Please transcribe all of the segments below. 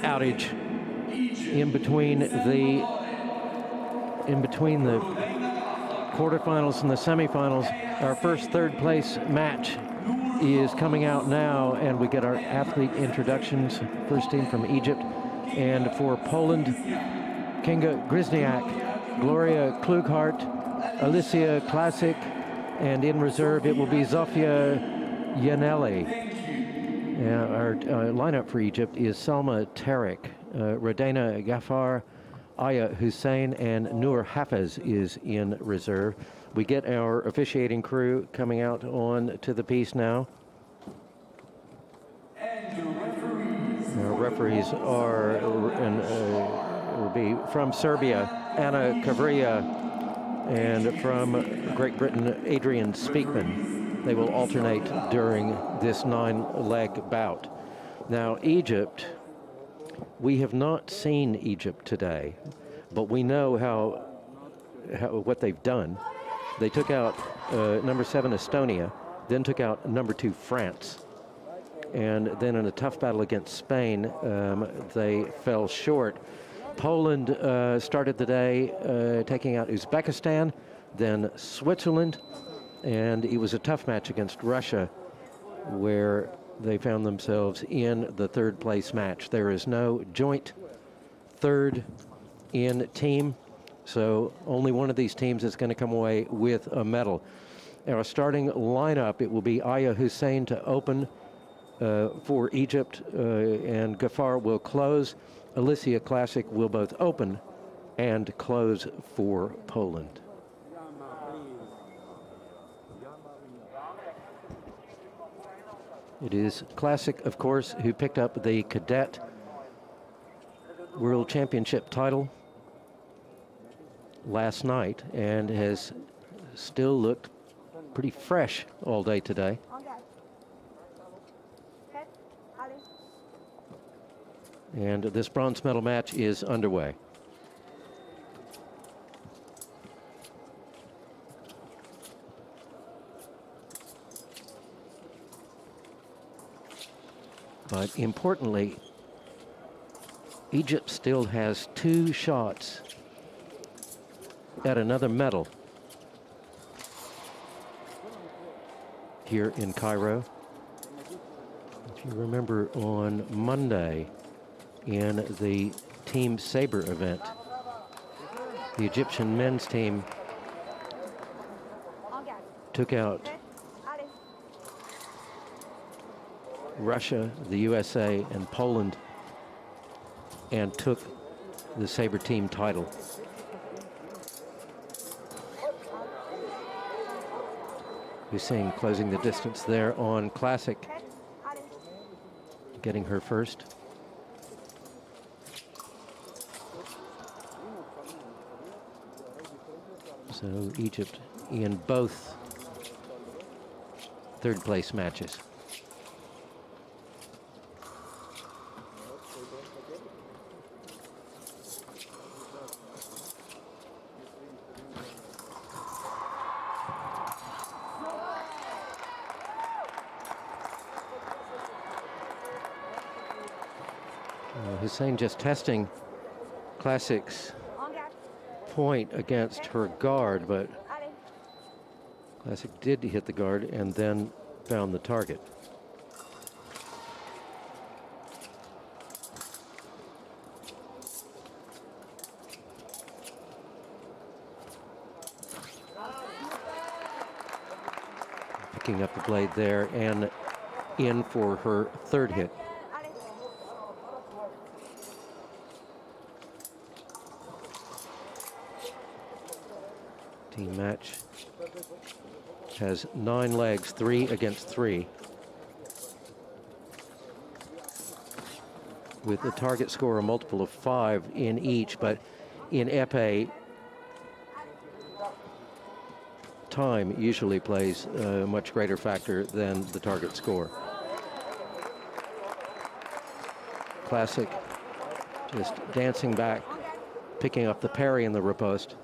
outage in between the quarterfinals and the semifinals. Our first third place match is coming out now, and we get our athlete introductions. First team from Egypt, and for Poland, Kinga Zgryźniak, Gloria Klughardt, Alicia Klasik, and in reserve it will be Zofia Janelli. Our lineup for Egypt is Salma Tariq, Radena Ghaffar, Aya Hussein, and Noor Hafez is in reserve. We get our officiating crew coming out on to the piece now. Our referees are will be from Serbia, Anna Kavria, and from Great Britain, Adrian Speakman. They will alternate during this 9-leg bout. Now, Egypt, we have not seen Egypt today, but we know what they've done. They took out number 7 Estonia, then took out number 2 France, and then in a tough battle against Spain, they fell short. Poland started the day taking out Uzbekistan, then Switzerland, and it was a tough match against Russia, where they found themselves in the third place match. There is no joint third in team, so only one of these teams is going to come away with a medal. Our starting lineup, it will be Aya Hussein to open for Egypt, and Ghaffar will close. Alicia Klasik will both open and close for Poland. It is Klasik, of course, who picked up the Cadet World Championship title last night and has still looked pretty fresh all day today. And this bronze medal match is underway. But importantly, Egypt still has 2 shots at another medal here in Cairo. If you remember, on Monday in the Team Sabre event, the Egyptian men's team took out Russia, the USA, and Poland, and took the Sabre team title. Hussein closing the distance there on Klasik, getting her first. So Egypt in both third place matches. Hussein just testing Klasik's point against her guard, but Klasik did hit the guard and then found the target. Picking up the blade there and in for her third hit. Team match has 9 legs, 3 against 3, with a target score a multiple of 5 in each, but in épée, time usually plays a much greater factor than the target score. Klasik just dancing back, picking up the parry in the riposte.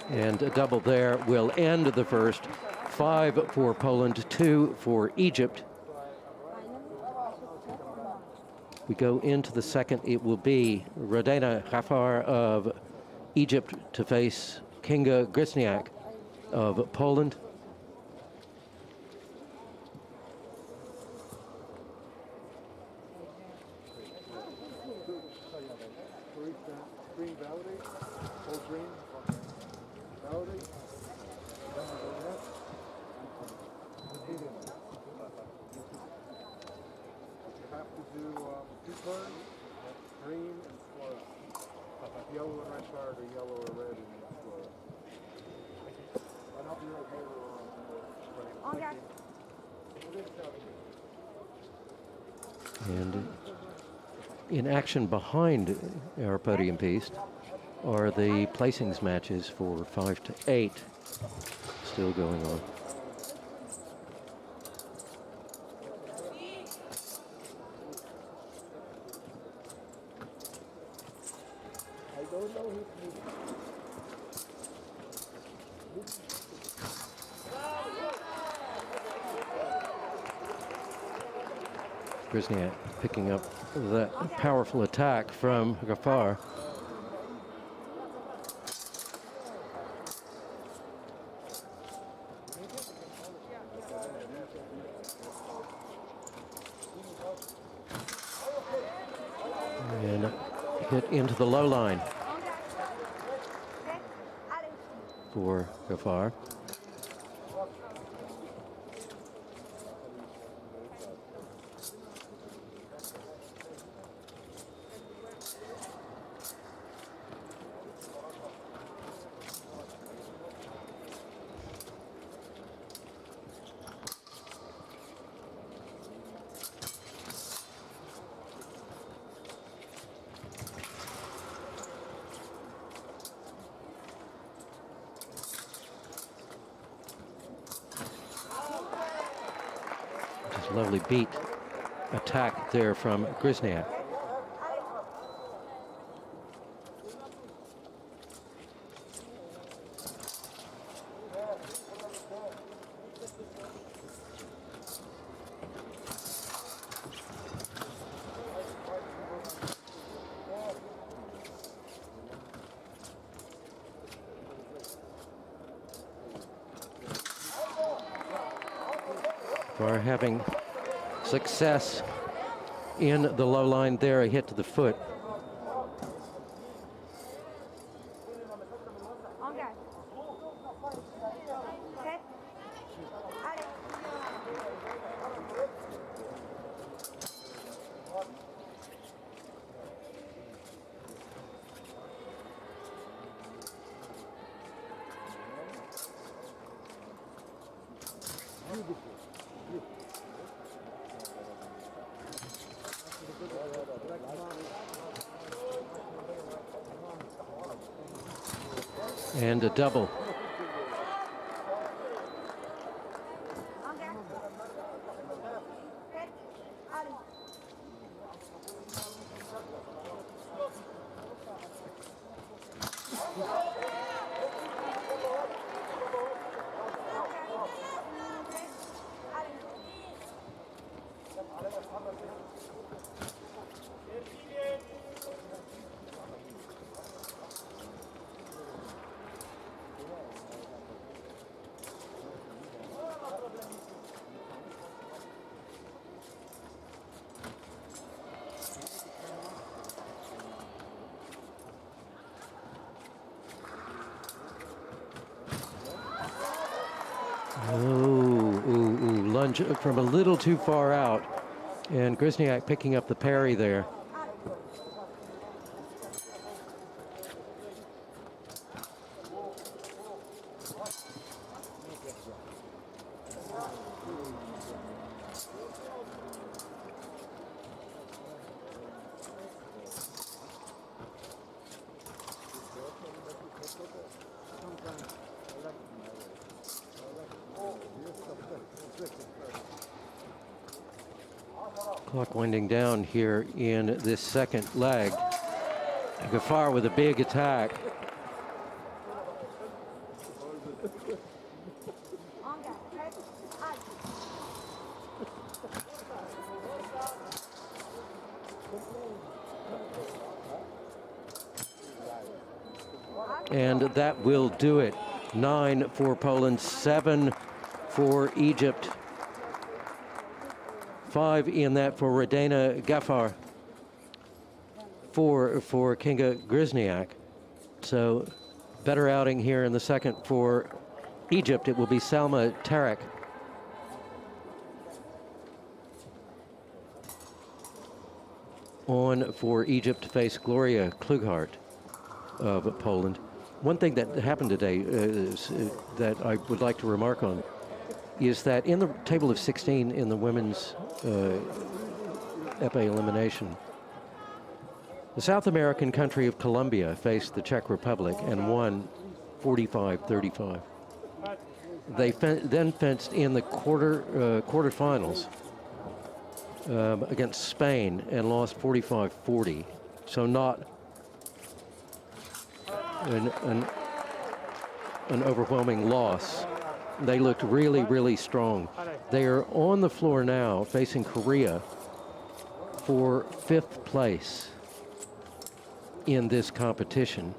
And a double there will end the first. 5 for Poland, 2 for Egypt. We go into the second. It will be Rodena Ghafar of Egypt to face Kinga Zgryźniak of Poland. And in action behind our podium piece are the placings matches for 5 to 8 still going on. Zgryźniak picking up that powerful attack from Ghafar. And hit into the low line for Ghafar. Lovely beat attack there from Zgryźniak. For having success in the low line there, a hit to the foot. And a double. Lunge from a little too far out, and Zgryźniak picking up the parry there. Clock winding down here in this second leg. Gafar with a big attack. And that will do it. 9 for Poland, 7 for Egypt. 5 in that for Radena Gafar. 4 for Kinga Zgryźniak. So better outing here in the second for Egypt. It will be Salma Tarek. On for Egypt to face Gloria Klughardt of Poland. One thing that happened today that I would like to remark on is that in the table of 16 in the women's épée elimination, the South American country of Colombia faced the Czech Republic and won 45-35. They then fenced in the quarterfinals against Spain and lost 45-40. So not an overwhelming loss. They looked really, really strong. They are on the floor now facing Korea for 5th place in this competition.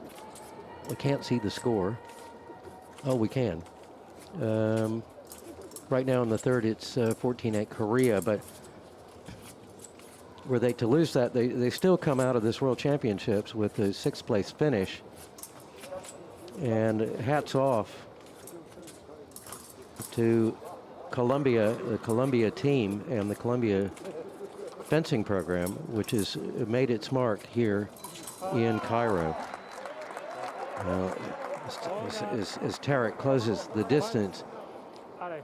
We can't see the score. Oh, we can. Right now in the third, it's 14-8 Korea, but were they to lose that, they still come out of this World Championships with a 6th place finish. And hats off to Colombia, the Colombia team and the Colombia fencing program, which has made its mark here in Cairo. As Tarek closes the distance,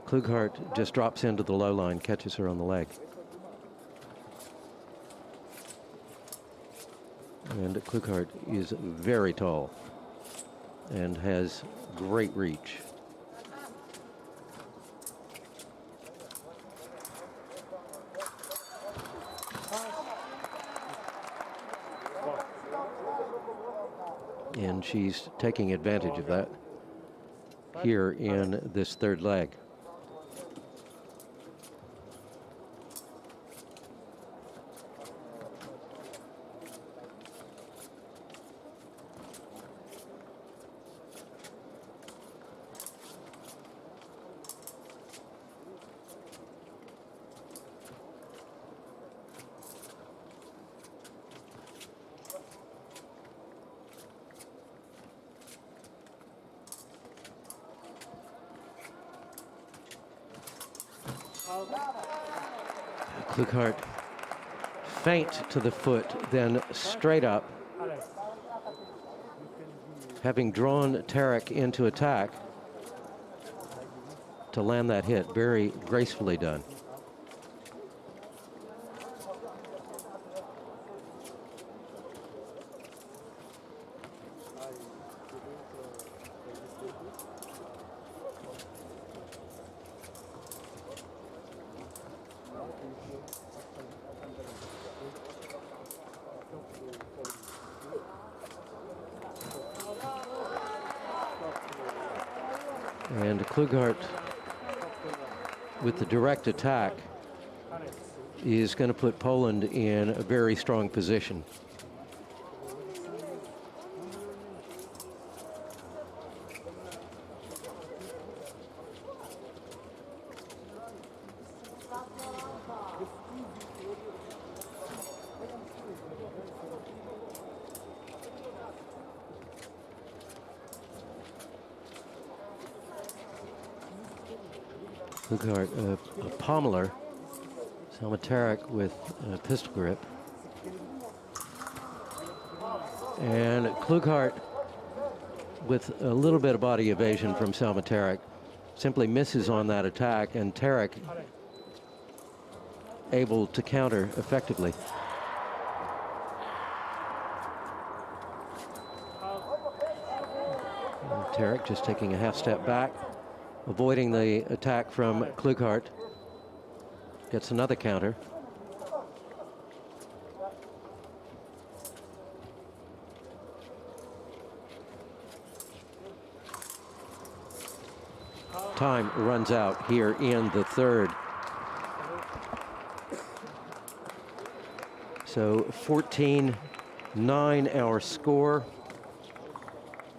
Klughardt just drops into the low line, catches her on the leg. And Klughardt is very tall and has great reach. And she's taking advantage of that here in this third leg. Klughardt feint to the foot, then straight up. Having drawn Tarek into attack to land that hit, very gracefully done. And Klughardt, with the direct attack, is going to put Poland in a very strong position. Klughardt, a pommeler. Salma Tarek with a pistol grip. And Klughardt with a little bit of body evasion from Salma Tarek. Simply misses on that attack, and Tarek able to counter effectively. And Tarek just taking a half step back, avoiding the attack from Klughardt. Gets another counter. time runs out here in the third. So 14-9 our score.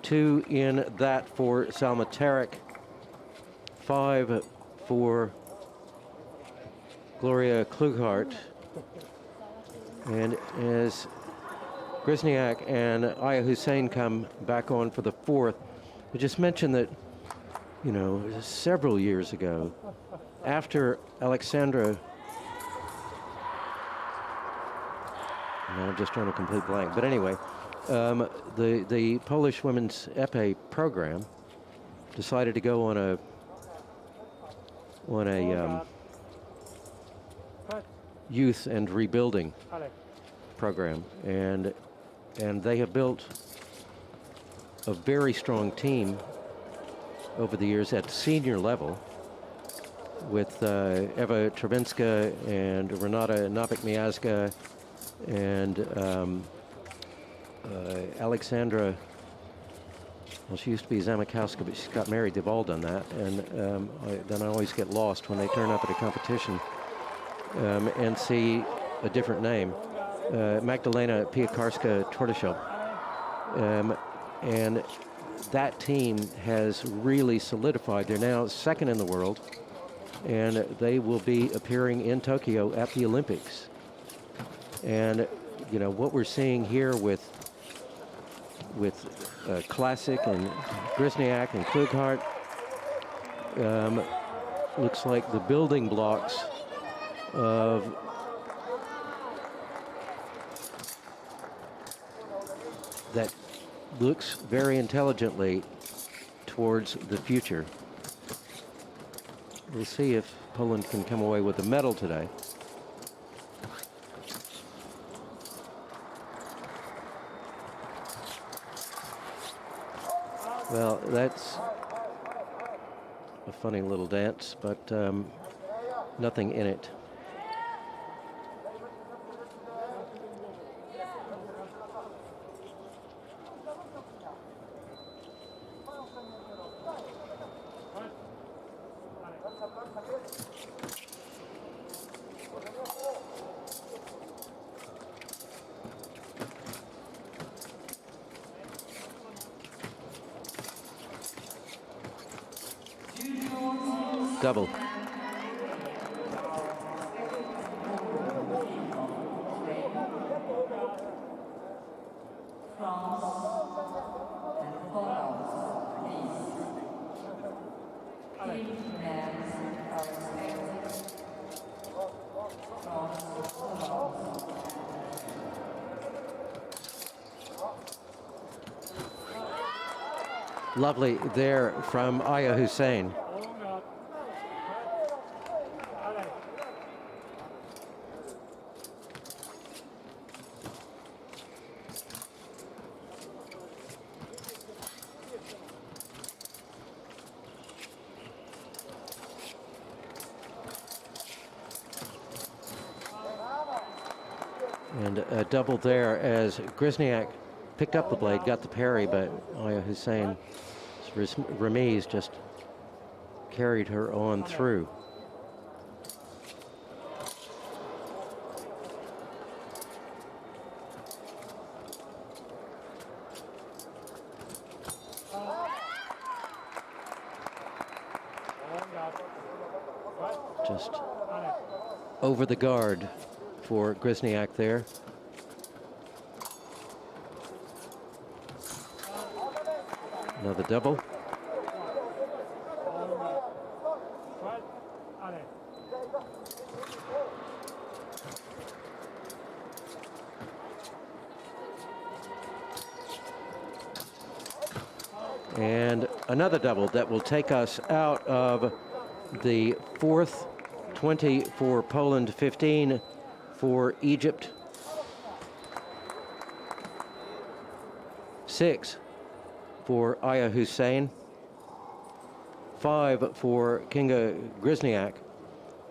2 in that for Salma Tarek. 5 for Gloria Klughardt. And as Zgryźniak and Aya Hussein come back on for the fourth, I just mentioned that, you know, several years ago, after Alexandra, now I'm just drawing a complete blank, but anyway, the Polish women's épée program decided to go on a youth and rebuilding program, and they have built a very strong team over the years at senior level with Eva Travinska and Renata Nowik-Miazga and Alexandra. Well, she used to be Zamykowska, but she's got married. They've all done that, and then I always get lost when they turn up at a competition and see a different name. Magdalena Piekarska-Tortoszel. And that team has really solidified. They're now second in the world, and they will be appearing in Tokyo at the Olympics. And, you know, what we're seeing here with Klasik and Zgryźniak and Klughardt looks like the building blocks of that looks very intelligently towards the future. We'll see if Poland can come away with a medal today. Well, that's a funny little dance, but nothing in it. Double. Lovely there from Aya Hussein. And a double there as Zgryźniak picked up the blade, got the parry, but Aya Hussein's remise just carried her on through. Just over the guard for Zgryźniak there. Another double. And another double that will take us out of the fourth. 20 for Poland, 15 for Egypt. 6 for Aya Hussein. 5 for Kinga Zgryźniak.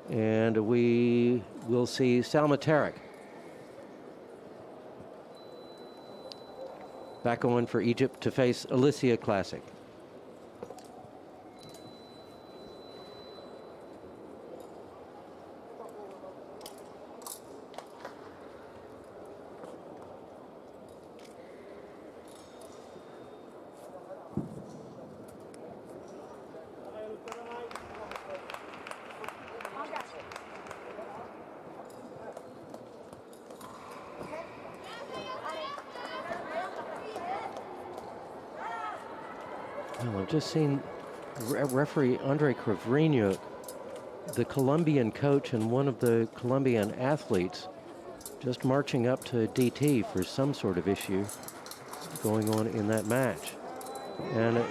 And we will see Salma Tarek back on for Egypt to face Alicia Klasik. Well, I've just seen referee Andre Kravrinuk, the Colombian coach and one of the Colombian athletes, just marching up to DT for some sort of issue going on in that match. And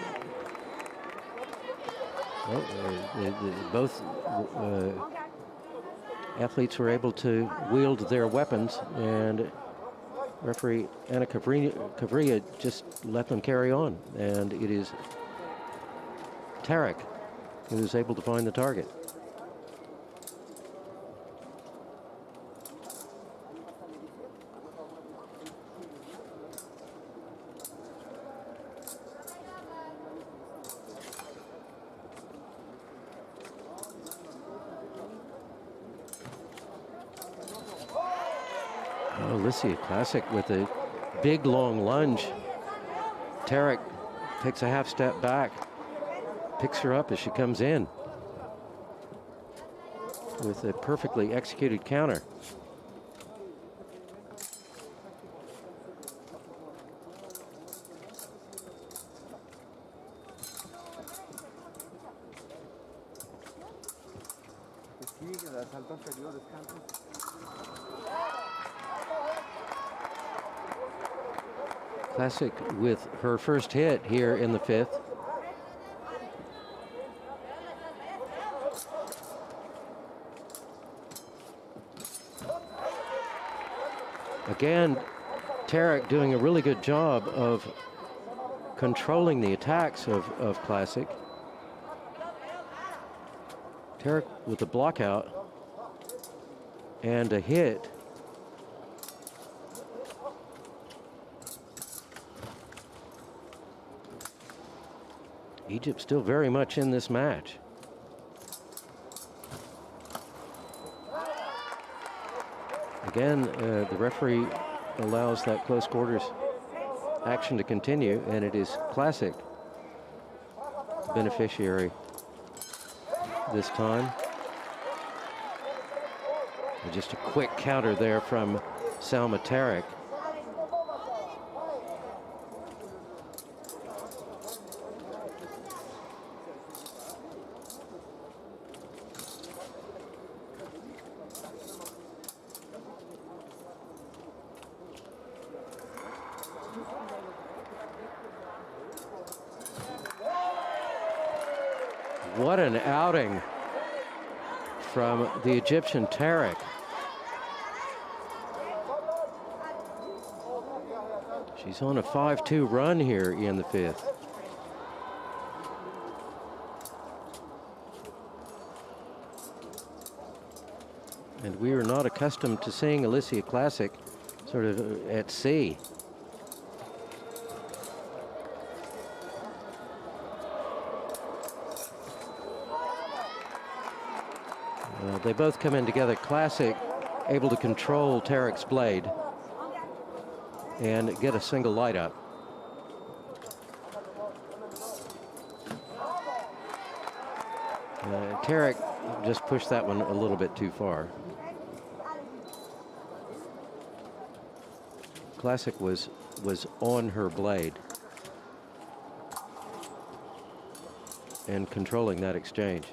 both athletes were able to wield their weapons, and referee Anna Kavria just let them carry on, and it is Tarek who is able to find the target. Alicia Klasik with a big long lunge. Tarek takes a half step back, picks her up as she comes in with a perfectly executed counter. Klasik with her first hit here in the fifth. Again, Tarek doing a really good job of controlling the attacks of Klasik. Tarek with a block out and a hit. Egypt still very much in this match. Again, the referee allows that close quarters action to continue, and it is Klasik beneficiary this time. And just a quick counter there from Salma Tarek. What an outing from the Egyptian Tarek. She's on a 5-2 run here in the fifth. And we are not accustomed to seeing Alicia Klasik sort of at sea. They both come in together. Klasik able to control Tarek's blade and get a single light up. Tarek just pushed that one a little bit too far. Klasik was on her blade and controlling that exchange.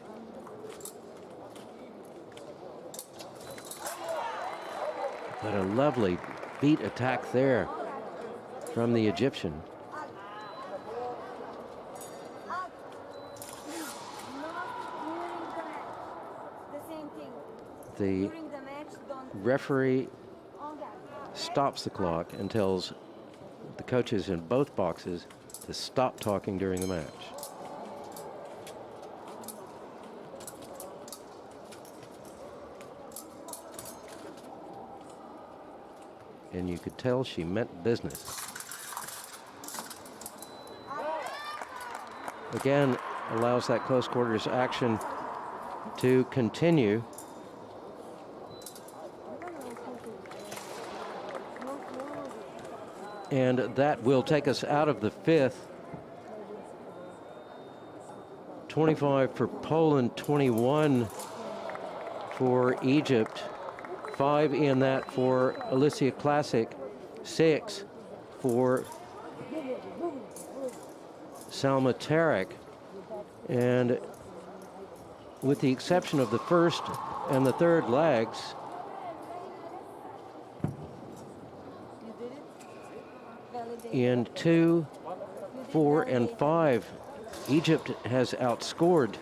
But a lovely beat attack there from the Egyptian. The referee stops the clock and tells the coaches in both boxes to stop talking during the match. And you could tell she meant business. Again, allows that close quarters action to continue. And that will take us out of the fifth. 25 for Poland, 21 for Egypt. 5 in that for Alicia Klasik, 6 for Salma Tarek. And with the exception of the first and the third legs, in 2, 4, and 5, Egypt has outscored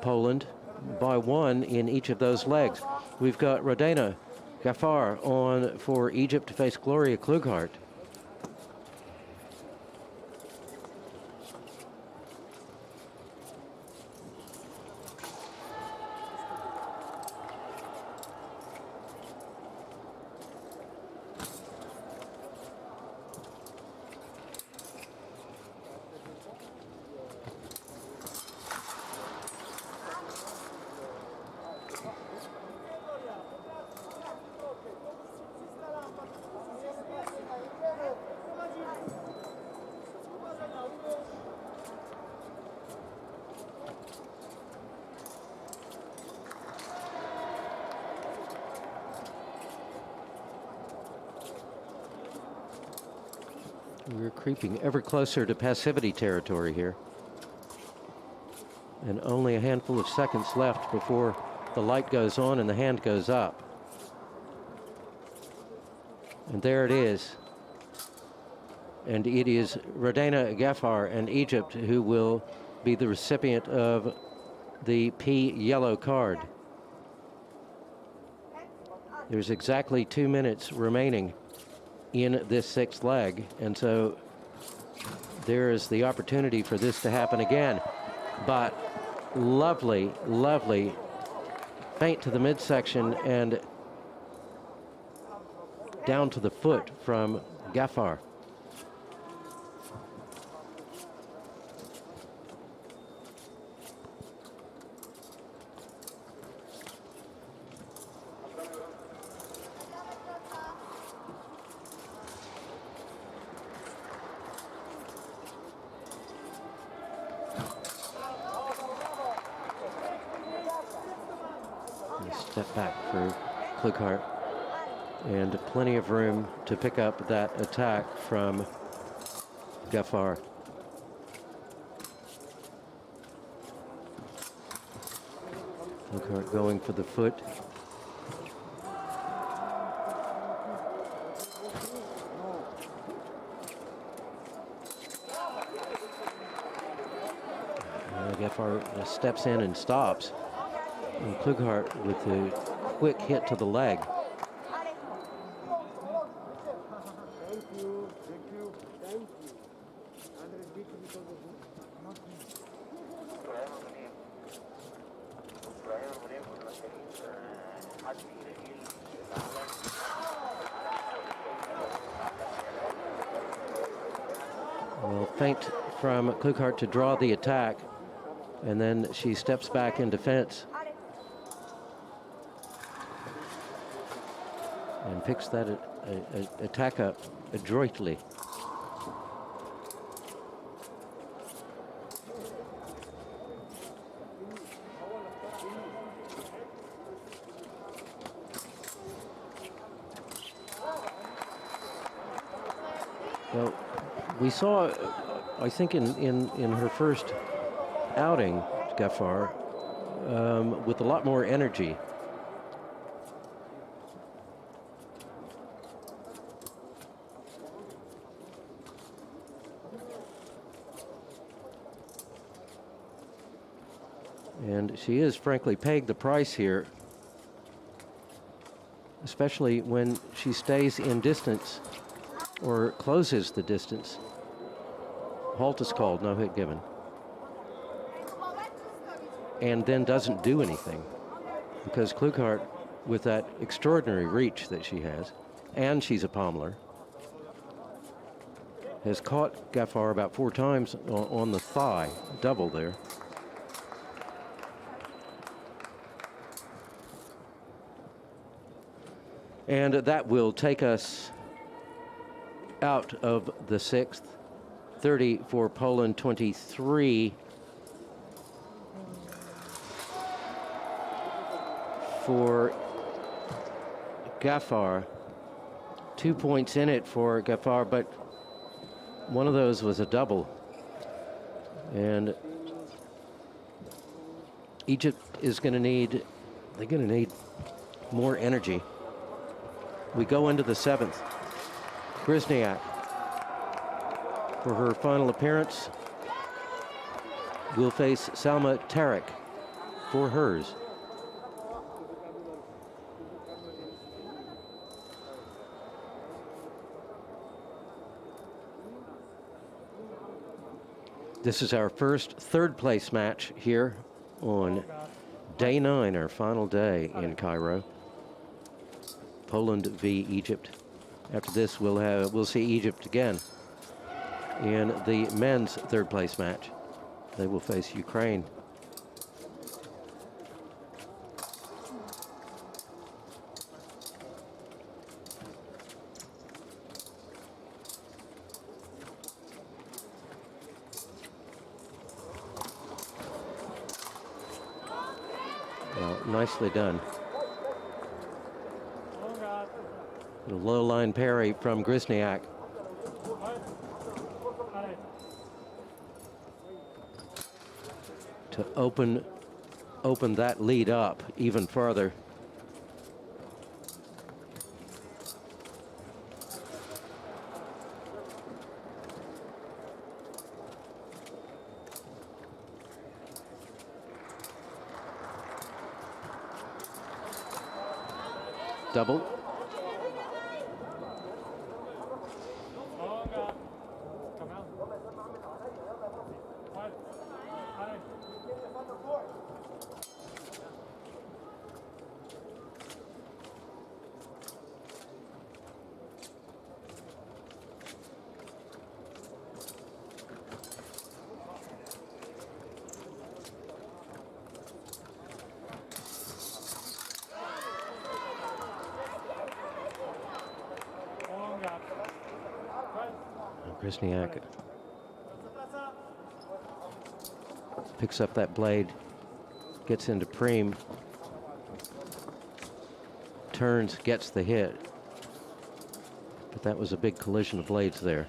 Poland by 1 in each of those legs. We've got Rodena Gafar on for Egypt to face Gloria Klughardt. We're creeping ever closer to passivity territory here. And only a handful of seconds left before the light goes on and the hand goes up. And there it is. And it is Rodena Gafar and Egypt who will be the recipient of the P yellow card. There's exactly 2 minutes remaining in this 6th leg, and so there is the opportunity for this to happen again. But lovely, lovely feint to the midsection and down to the foot from Gafar. Step back for Klughardt, and plenty of room to pick up that attack from Gafar. Klughardt going for the foot. Gafar steps in and stops. And Klughardt with a quick hit to the leg. Well, feint from Klughardt to draw the attack, and then she steps back in defense. And picks that attack up adroitly. Well, we saw, I think in her first outing, Gafar, with a lot more energy. And she is frankly paying the price here, especially when she stays in distance or closes the distance. Halt is called, no hit given. And then doesn't do anything, because Klughardt, with that extraordinary reach that she has, and she's a pommeler, has caught Gafar about 4 times on the thigh, double there. And that will take us out of the 6th. 30 for Poland, 23 for Gafar. 2 points in it for Ghaffar, but one of those was a double. And Egypt is going to need, they're going to need more energy. We go into the 7th. Zgryźniak, for her final appearance, will face Salma Tarek for hers. This is our first third-place match here on day 9, our final day in Cairo. Poland v. Egypt. After this, we'll see Egypt again in the men's third-place match. They will face Ukraine. Well, nicely done. A low line parry from Zgryźniak. To open that lead up even further. Double. Zgryźniak picks up that blade, gets into Preem, turns, gets the hit. But that was a big collision of blades there.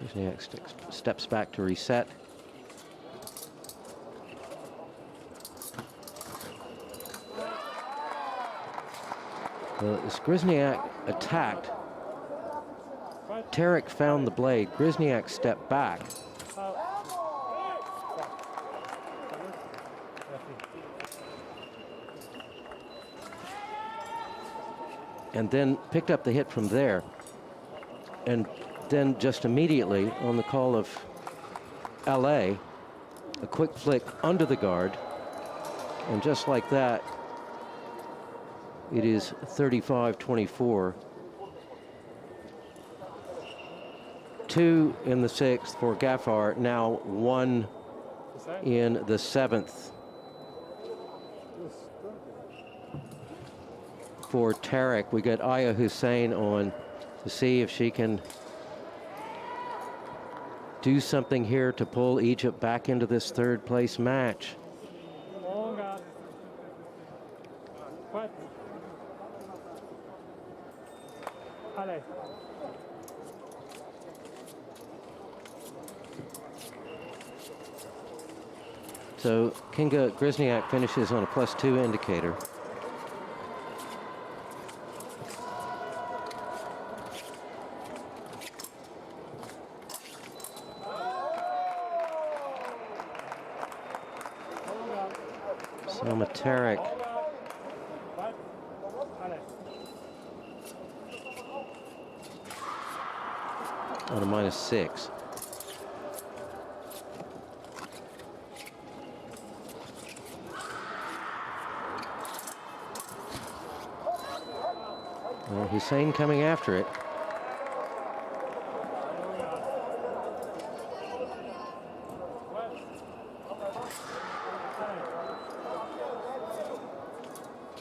Zgryźniak steps back to reset. Zgryźniak attacked. Tarek found the blade. Zgryźniak stepped back. And then picked up the hit from there. And then just immediately on the call of LA, a quick flick under the guard. And just like that, it is 35-24. 2 in the 6th for Ghaffar, now 1 in the 7th for Tarek. We got Aya Hussein on to see if she can do something here to pull Egypt back into this third-place match. So Kinga Zgryźniak finishes on a +2 indicator. Salma Tarek on a -6. Well, Hussein coming after it.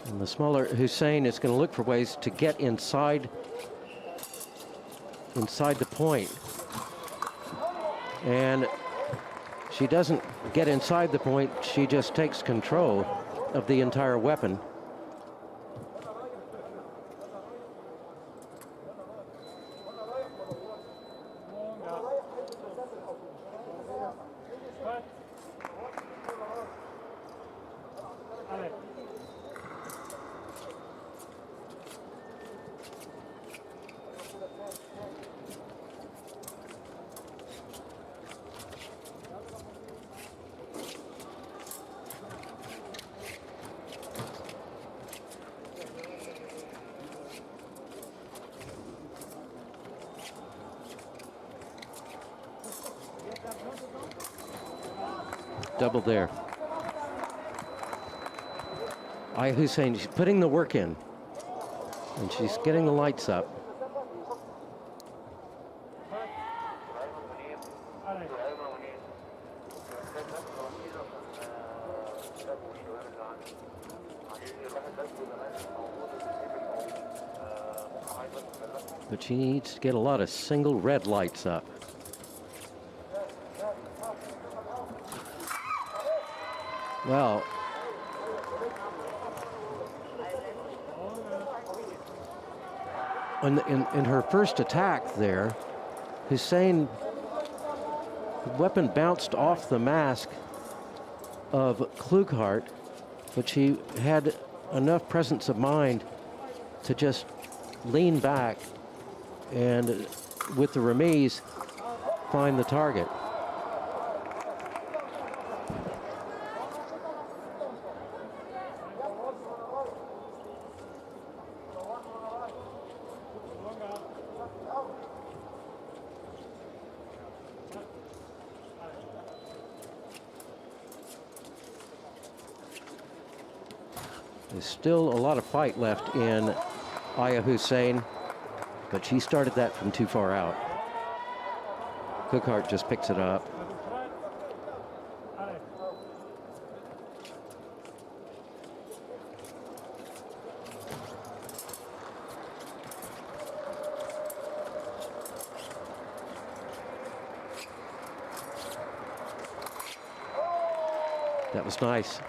And the smaller Hussein is going to look for ways to get inside the point. And she doesn't get inside the point, she just takes control of the entire weapon. double there. Aya Hussein, she's putting the work in, and she's getting the lights up. But she needs to get a lot of single red lights up. Well, in her first attack there, Hussein, the weapon bounced off the mask of Klughardt, but she had enough presence of mind to just lean back and with the remise find the target. There's still a lot of fight left in Aya Hussein, but she started that from too far out. Klughardt just picks it up. That was nice.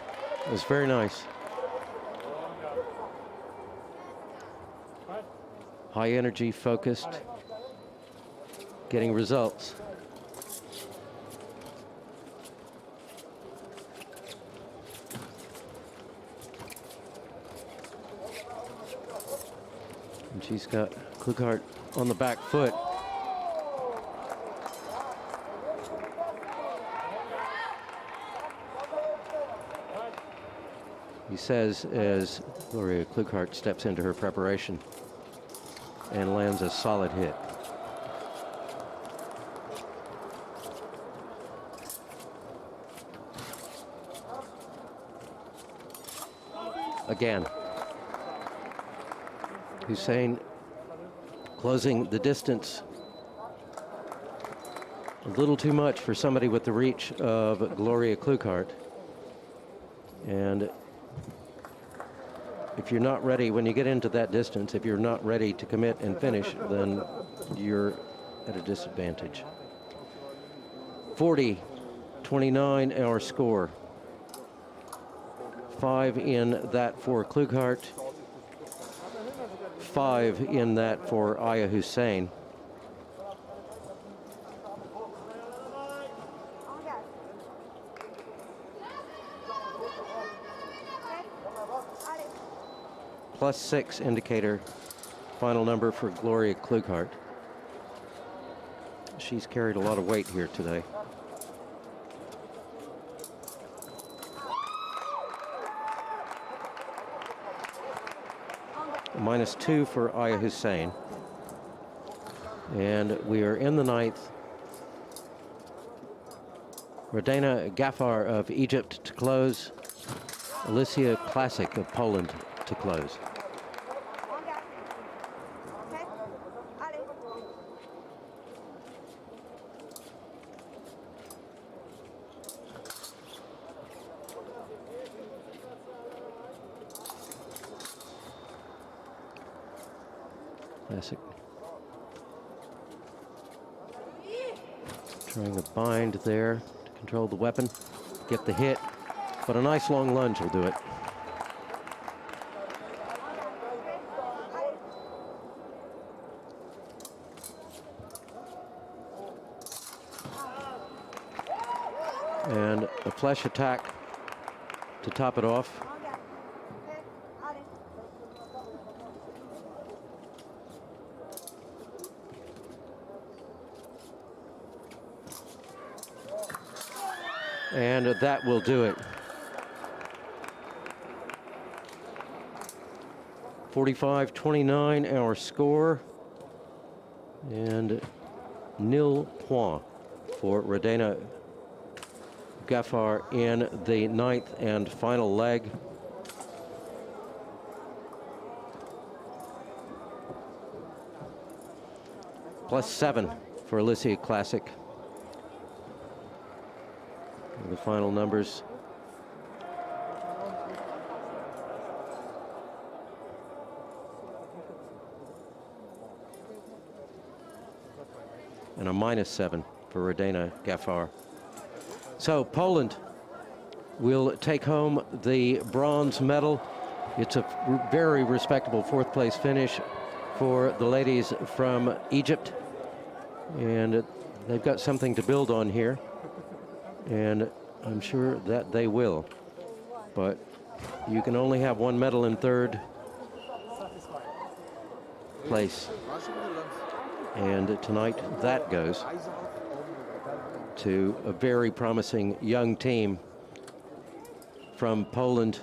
It was very nice. High energy, focused, getting results. And she's got Klughardt on the back foot. He says as Gloria Klughardt steps into her preparation and lands a solid hit. Again, Hussein closing the distance a little too much for somebody with the reach of Gloria Klughardt. And if you're not ready, when you get into that distance, if you're not ready to commit and finish, then you're at a disadvantage. 40-29 our score. 5 in that for Klughardt, 5 in that for Aya Hussein. +6 indicator, final number for Gloria Klughardt. She's carried a lot of weight here today. -2 for Aya Hussein. And we are in the 9th. Rodina Gafar of Egypt to close. Alicja Klasik of Poland to close. Classic. Trying to bind there to control the weapon, get the hit, but a nice long lunge will do it. And a flesh attack to top it off. And that will do it. 45-29 our score, and 0 point for Rodina Gafar in the 9th and final leg. +7 for Alicia Klasik. The final numbers. And a -7 for Rodena Gafar. So Poland will take home the bronze medal. It's a very respectable 4th place finish for the ladies from Egypt. And they've got something to build on here. And I'm sure that they will. But you can only have one medal in 3rd place. And tonight that goes to a very promising young team from Poland.